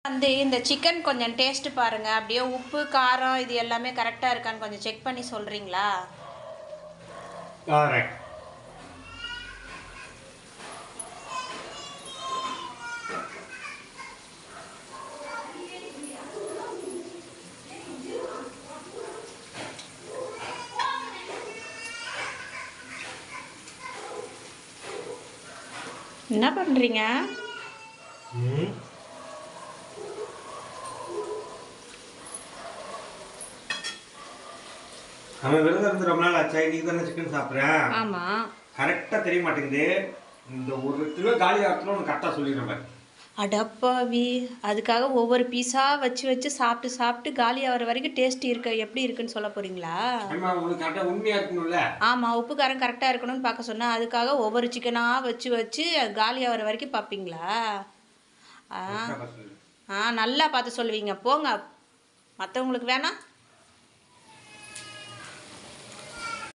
வந்து இந்த சிக்கன் கொஞ்சம் டேஸ்ட் பாருங்க, அப்படியே உப்பு காரம் இது எல்லாமே கரெக்டா இருக்கான்னு கொஞ்சம் செக் பண்ணி சொல்றீங்களா? கரெக்ட். என்ன பண்றீங்க? அவன் விரதம் இருந்து ரொம்ப நாள் ஆச்சா, இன்னைக்கு தானே சிக்கன் சாப்பிட்றேன். ஆமா. கரெக்டாக தெரிய மாட்டேங்குது. இந்த 1 கிலோ காலி ஆகணும் உனக்கு கரெக்டாக சொல்லிடுறேன் பாரு. அடப்பாவி, அதுக்காக ஒவ்வொரு பீஸா வச்சு வச்சு சாப்பிட்டு சாப்பிட்டு காலி ஆகிற வரைக்கும் டேஸ்ட் இருக்க எப்படி இருக்குன்னு சொல்ல போறீங்களா? ஏம்மா உங்களுக்கு கரெக்டாக உண்மையாக இருக்கணும்ல. ஆமா, உப்பு காரம் கரெக்டா இருக்கணும்னு பார்க்க சொன்னா, அதுக்காக ஒவ்வொரு சிக்கனா வச்சு வச்சு அது காலி ஆகிற வரைக்கும் பார்ப்பீங்களா? ஆ கரெக்டாக பார்த்து சொல்லு. நல்லா பார்த்து சொல்லுவீங்க போங்க. மற்றவங்களுக்கு வேணாம்.